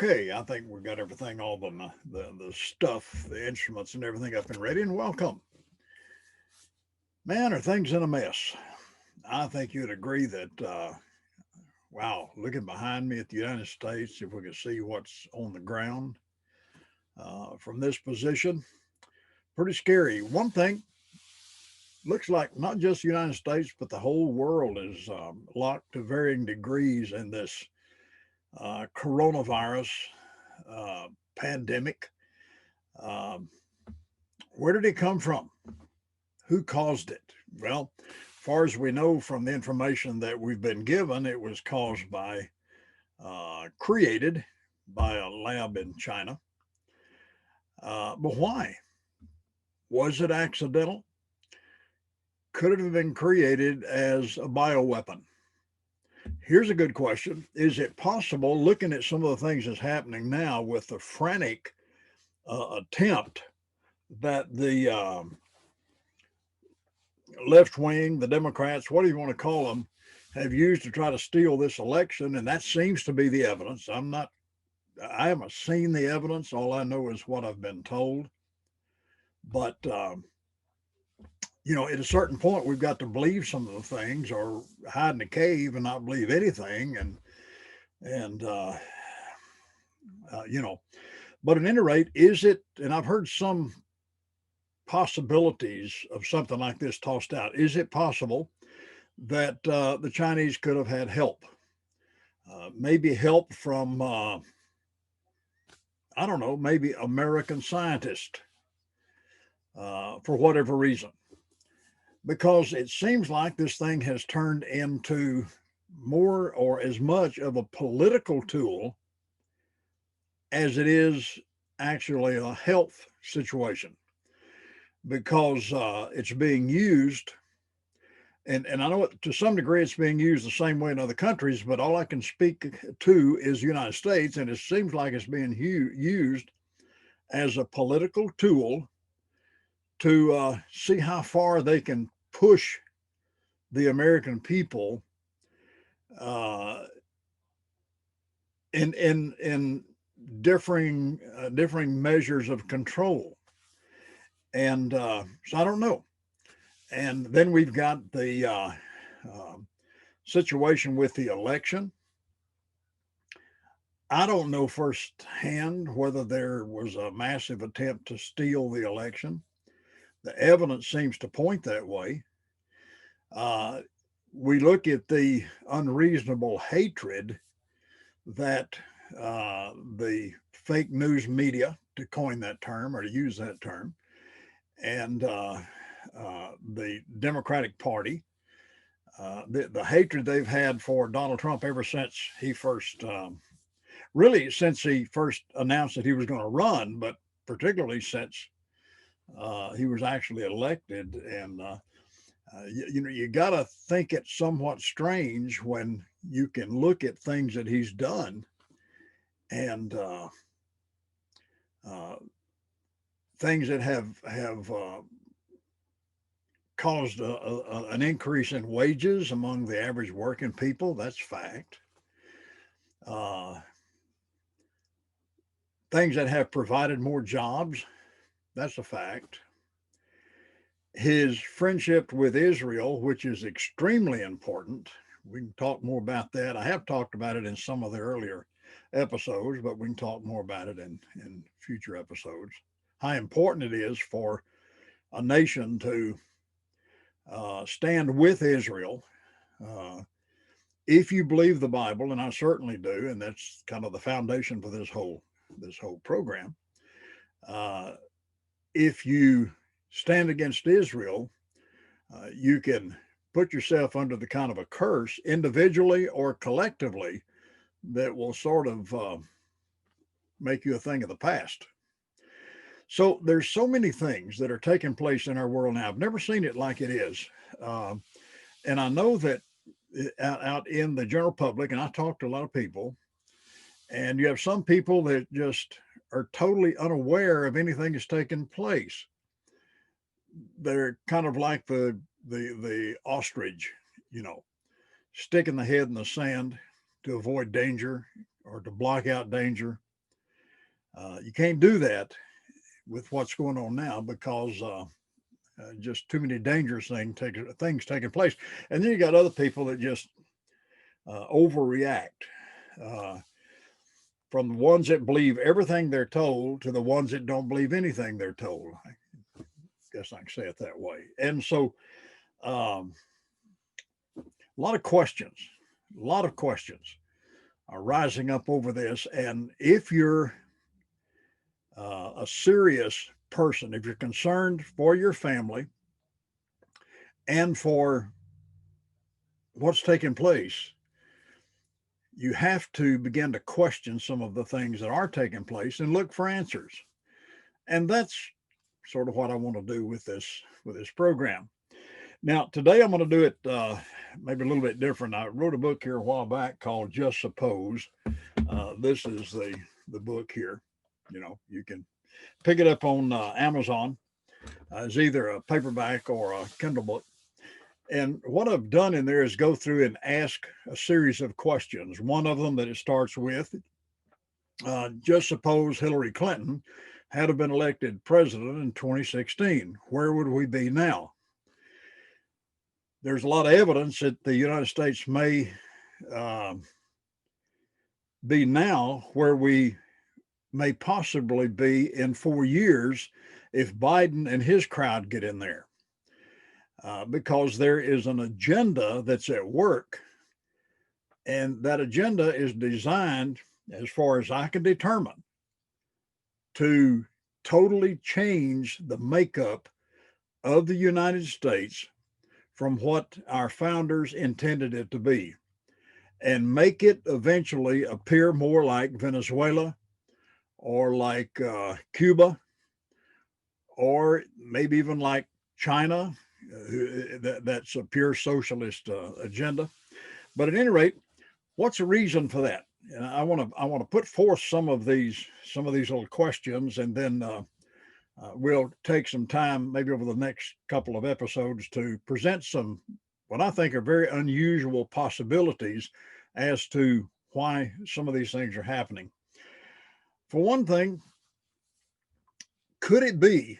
Okay, I think we've got everything, all the stuff, the instruments, and everything up and ready. And welcome, man. Are things in a mess? I think you'd agree that. Wow, looking behind me at the United States, if we could see what's on the ground from this position, pretty scary. One thing looks like not just the United States, but the whole world is locked to varying degrees in this coronavirus uh, pandemic. Um, where did it come from? Who caused it? Well, as far as we know from the information that we've been given, it was caused by, created by a lab in China. But why? Was it accidental? Could it have been created as a bioweapon? Here's a good question. Is it possible, looking at some of the things that's happening now with the frantic attempt that the left wing, the Democrats, what do you want to call them, have used to try to steal this election? And that seems to be the evidence. I haven't seen the evidence. All I know is what I've been told. But, at a certain point, we've got to believe some of the things or hide in a cave and not believe anything. And, you know, but at any rate, is it, and I've heard some possibilities of something like this tossed out. Is it possible that the Chinese could have had help? Maybe help from, I don't know, maybe American scientists for whatever reason. Because it seems like this thing has turned into more or as much of a political tool as it is actually a health situation, because it's being used. And I know to some degree it's being used the same way in other countries, but all I can speak to is the United States, and it seems like it's being used as a political tool to see how far they can push the American people uh, in differing measures of control. And so I don't know. And then we've got the uh, situation with the election. I don't know firsthand whether there was a massive attempt to steal the election. The evidence seems to point that way. Uh, we look at the unreasonable hatred that the fake news media, to coin that term or to use that term, and the Democratic Party, the hatred they've had for Donald Trump ever since he first, really since he first announced that he was going to run, but particularly since he was actually elected. And you got to think it's somewhat strange when you can look at things that he's done and uh, things that have caused an increase in wages among the average working people. That's fact. Uh, Things that have provided more jobs. That's a fact. His friendship with Israel, which is extremely important. We can talk more about that. I have talked about it in some of the earlier episodes, but we can talk more about it in future episodes. How important it is for a nation to stand with Israel. Uh, if you believe the Bible, and I certainly do, and that's kind of the foundation for this whole program. Uh, if you stand against Israel, you can put yourself under the kind of a curse, individually or collectively, that will sort of make you a thing of the past. So there's so many things that are taking place in our world now. I've never seen it like it is. Um, and I know that out in the general public, and I talk to a lot of people, and you have some people that just are totally unaware of anything that's taking place. They're kind of like the ostrich, you know, sticking the head in the sand to avoid danger or to block out danger. You can't do that with what's going on now because just too many dangerous things taking place. And then you got other people that just overreact. Uh, from the ones that believe everything they're told to the ones that don't believe anything they're told. I guess I can say it that way. And so, um, a lot of questions, a lot of questions are rising up over this. And if you're a serious person, if you're concerned for your family and for what's taking place, you have to begin to question some of the things that are taking place and look for answers. And that's sort of what I want to do with this program. Now, today I'm going to do it maybe a little bit different. I wrote a book here a while back called Just Suppose. This is the book here. You can pick it up on Amazon. It's either a paperback or a Kindle book. And what I've done in there is go through and ask a series of questions. One of them that it starts with, just suppose Hillary Clinton had been elected president in 2016. Where would we be now? There's a lot of evidence that the United States may uh, be now where we may possibly be in 4 years if Biden and his crowd get in there. Because there is an agenda that's at work, and that agenda is designed, as far as I can determine, to totally change the makeup of the United States from what our founders intended it to be and make it eventually appear more like Venezuela or like Cuba or maybe even like China. That's a pure socialist agenda. But at any rate, what's the reason for that? And I want to put forth some of these little questions, and then we'll take some time, maybe over the next couple of episodes, to present some what I think are very unusual possibilities as to why some of these things are happening. For one thing, could it be,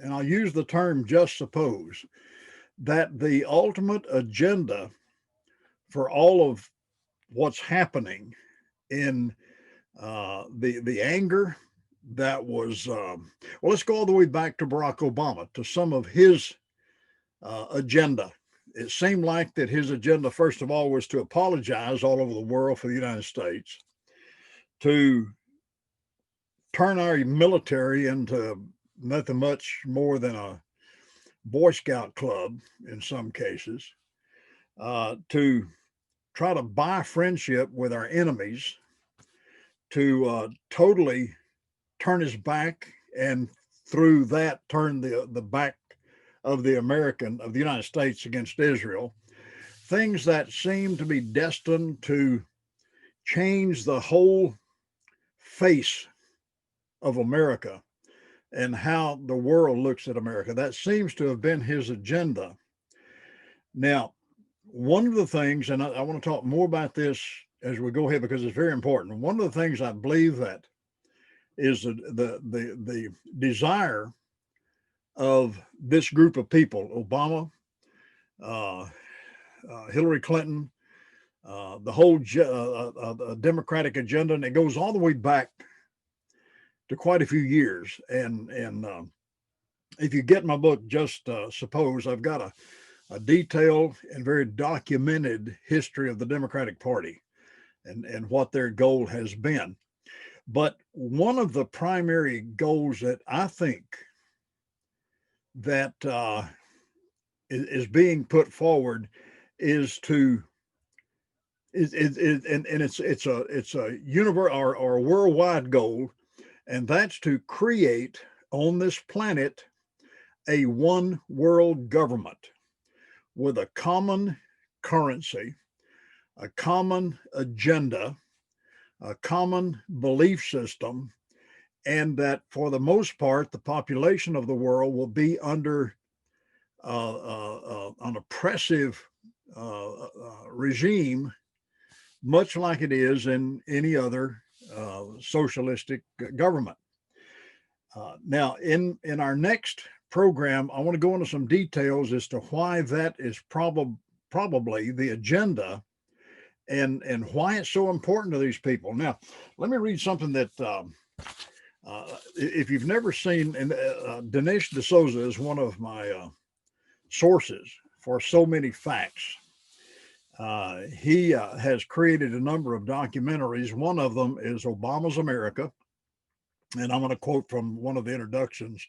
and I'll use the term just suppose, that the ultimate agenda for all of what's happening in the anger that was well, let's go all the way back to Barack Obama, to some of his agenda. It seemed like that his agenda, first of all, was to apologize all over the world for the United States, to turn our military into nothing much more than a Boy Scout club in some cases, to try to buy friendship with our enemies, to totally turn his back, and through that turn the back of the United States against Israel. Things that seem to be destined to change the whole face of America and how the world looks at America. That seems to have been his agenda. Now, one of the things, and I want to talk more about this as we go ahead because it's very important. One of the things I believe that is the desire of this group of people: Obama, uh, Hillary Clinton, the whole Democratic agenda, and it goes all the way back to quite a few years. And if you get my book, Just Suppose, I've got a detailed and very documented history of the Democratic Party and what their goal has been. But one of the primary goals that I think that is being put forward is to it's a universe or a worldwide goal, and that's to create on this planet a one world government with a common currency, a common agenda, a common belief system, and that for the most part, the population of the world will be under an oppressive regime, much like it is in any other socialistic government. Now, in our next program, I want to go into some details as to why that is probably the agenda and why it's so important to these people. Now, let me read something that if you've never seen, and Dinesh D'Souza is one of my sources for so many facts. He has created a number of documentaries. One of them is Obama's America. And I'm going to quote from one of the introductions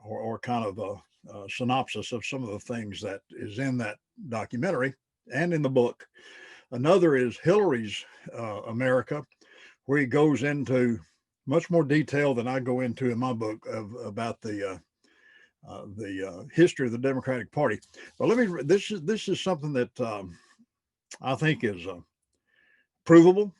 or kind of a synopsis of some of the things that is in that documentary and in the book. Another is Hillary's America, where he goes into much more detail than I go into in my book about the history of the Democratic Party. But let me. This is something that I think is provable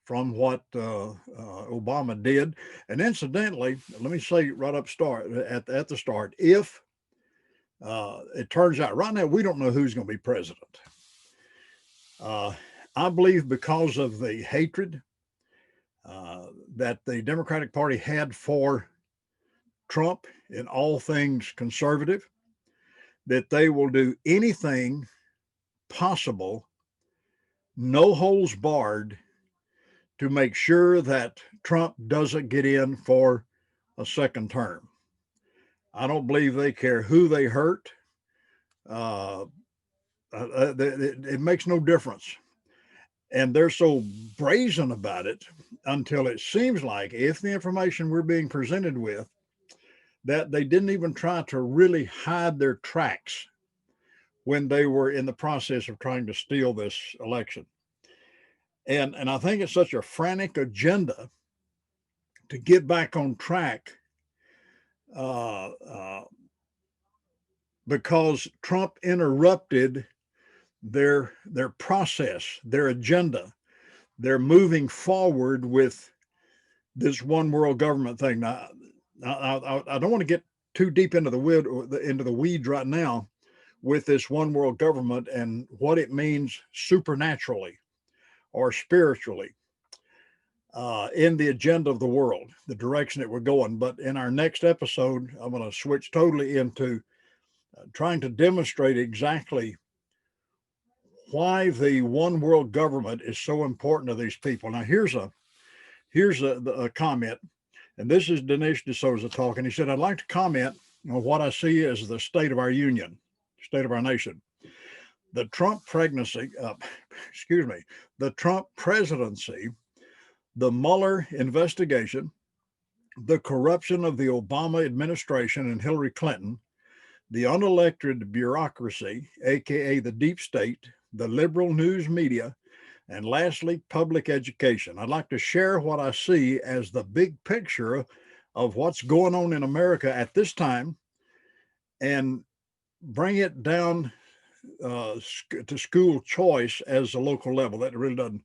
from what Obama did. And incidentally, let me say right up at the start, if it turns out right now we don't know who's going to be president. I believe because of the hatred that the Democratic Party had for Trump in all things conservative, that they will do anything possible, no holds barred, to make sure that Trump doesn't get in for a second term. I don't believe they care who they hurt. It makes no difference. And they're so brazen about it until it seems like, if the information we're being presented with, that they didn't even try to really hide their tracks when they were in the process of trying to steal this election. And I think it's such a frantic agenda to get back on track because Trump interrupted their process, their agenda. They're moving forward with this one world government thing. Now, I don't want to get too deep into the weeds right now with this one world government and what it means supernaturally or spiritually in the agenda of the world, the direction that we're going. But in our next episode, I'm going to switch totally into trying to demonstrate exactly why the one world government is so important to these people. Now, here's a comment, and this is Dinesh D'Souza talking. He said, "I'd like to comment on what I see as the state of our union, state of our nation. The Trump presidency, the Mueller investigation, the corruption of the Obama administration and Hillary Clinton, the unelected bureaucracy, aka the deep state, the liberal news media, and lastly, public education. I'd like to share what I see as the big picture of what's going on in America at this time and bring it down to school choice as a local level." That really doesn't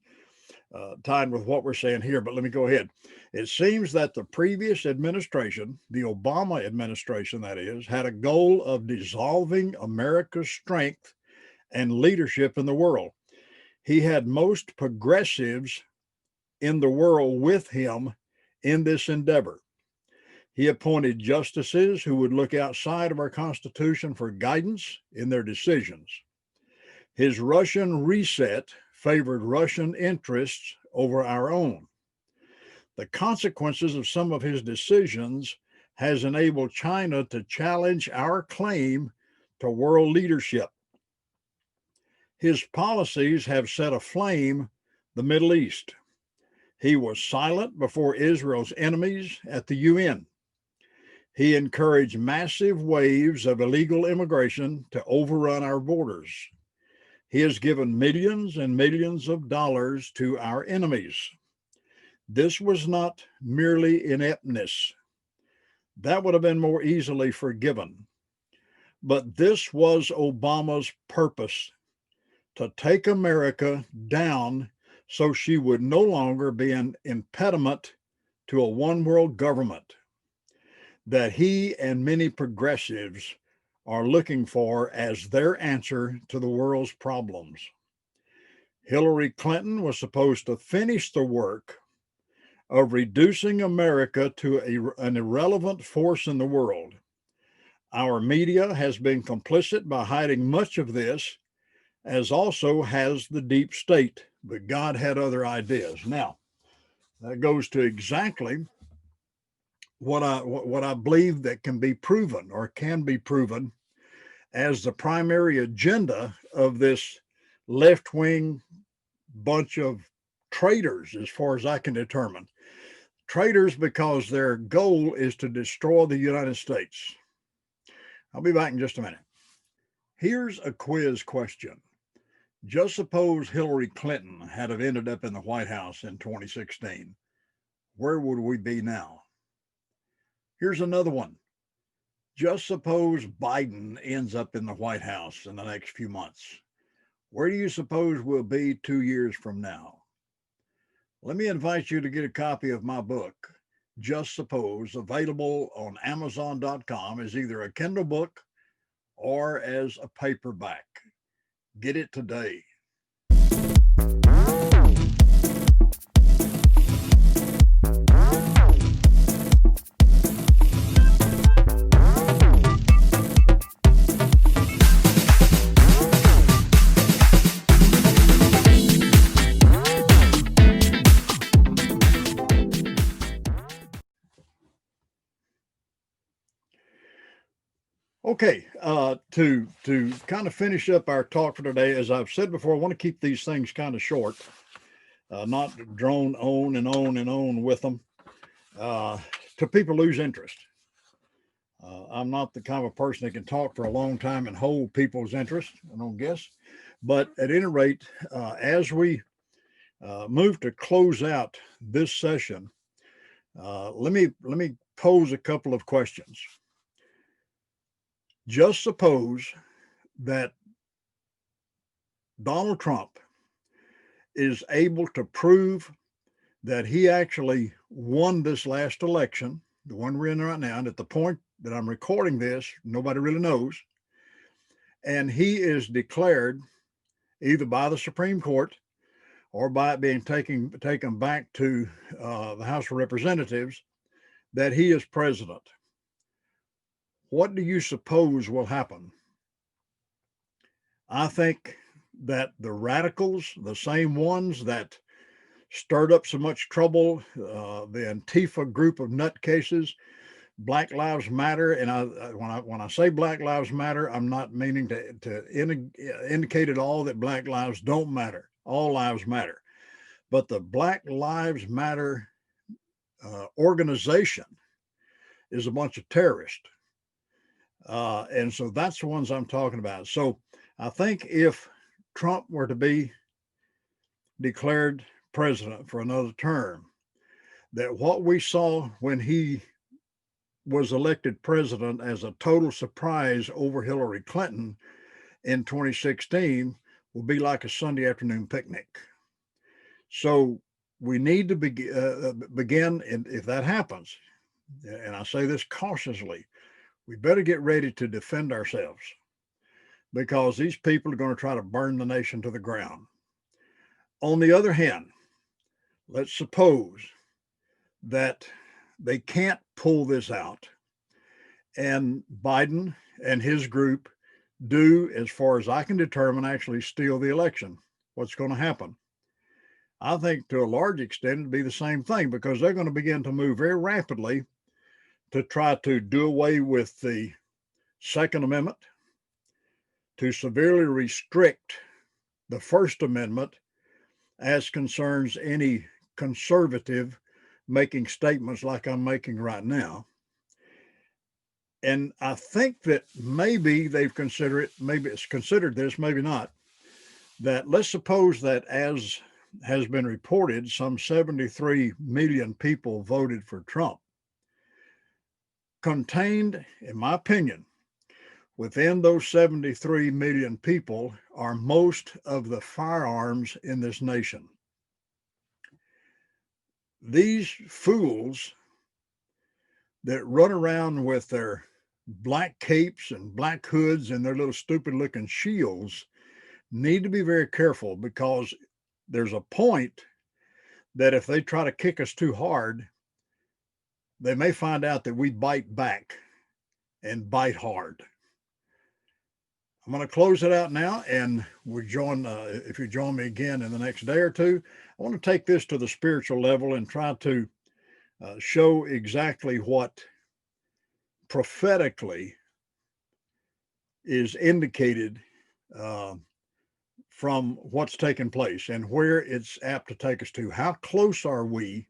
tie in with what we're saying here, but let me go ahead. It seems that the previous administration, the Obama administration that is, had a goal of dissolving America's strength and leadership in the world. He had most progressives in the world with him in this endeavor. He appointed justices who would look outside of our Constitution for guidance in their decisions. His Russian reset favored Russian interests over our own. The consequences of some of his decisions has enabled China to challenge our claim to world leadership. His policies have set aflame the Middle East. He was silent before Israel's enemies at the UN. He encouraged massive waves of illegal immigration to overrun our borders. He has given millions and millions of dollars to our enemies. This was not merely ineptness. That would have been more easily forgiven. But this was Obama's purpose, to take America down so she would no longer be an impediment to a one world government that he and many progressives are looking for as their answer to the world's problems. Hillary Clinton was supposed to finish the work of reducing America to an irrelevant force in the world. Our media has been complicit by hiding much of this, as also has the deep state, but God had other ideas. Now, that goes to exactly what I believe that can be proven as the primary agenda of this left-wing bunch of traitors, as far as I can determine. Traitors because their goal is to destroy the United States. I'll be back in just a minute. Here's a quiz question. Just suppose Hillary Clinton had have ended up in the White House in 2016. Where would we be now? Here's another one. Just suppose Biden ends up in the White House in the next few months. Where do you suppose we'll be 2 years from now? Let me invite you to get a copy of my book, Just Suppose, available on Amazon.com as either a Kindle book or as a paperback. Get it today. Okay, to kind of finish up our talk for today, as I've said before, I want to keep these things kind of short, not drone on and on and on with them, till people lose interest. I'm not the kind of person that can talk for a long time and hold people's interest, I don't guess. But at any rate, as we move to close out this session, let me pose a couple of questions. Just suppose that Donald Trump is able to prove that he actually won this last election, the one we're in right now, and at the point that I'm recording this, nobody really knows, and he is declared either by the Supreme Court or by it being taken back to the House of Representatives that he is president. What do you suppose will happen? I think that the radicals, the same ones that stirred up so much trouble, the Antifa group of nutcases, Black Lives Matter, and when I say Black Lives Matter, I'm not meaning to indicate at all that Black lives don't matter. All lives matter. But the Black Lives Matter organization is a bunch of terrorists. And so that's the ones I'm talking about. So I think if Trump were to be declared president for another term, that what we saw when he was elected president as a total surprise over Hillary Clinton in 2016 will be like a Sunday afternoon picnic. So we need to begin, and if that happens, and I say this cautiously, we better get ready to defend ourselves, because these people are going to try to burn the nation to the ground. On the other hand, let's suppose that they can't pull this out and Biden and his group do, as far as I can determine, actually steal the election. What's going to happen? I think to a large extent it'd be the same thing, because they're going to begin to move very rapidly to try to do away with the Second Amendment, to severely restrict the First Amendment as concerns any conservative making statements like I'm making right now. And I think that maybe they've considered it, maybe it's considered this, maybe not, that let's suppose that, as has been reported, some 73 million people voted for Trump. Contained, in my opinion, within those 73 million people are most of the firearms in this nation. These fools that run around with their black capes and black hoods and their little stupid looking shields need to be very careful, because there's a point that if they try to kick us too hard, they may find out that we bite back and bite hard. I'm going to close it out now, and if you join me again in the next day or two, I want to take this to the spiritual level and try to show exactly what prophetically is indicated uh, from what's taken place and where it's apt to take us to. How close are we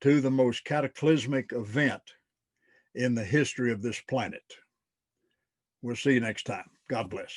to the most cataclysmic event in the history of this planet? We'll see you next time. God bless.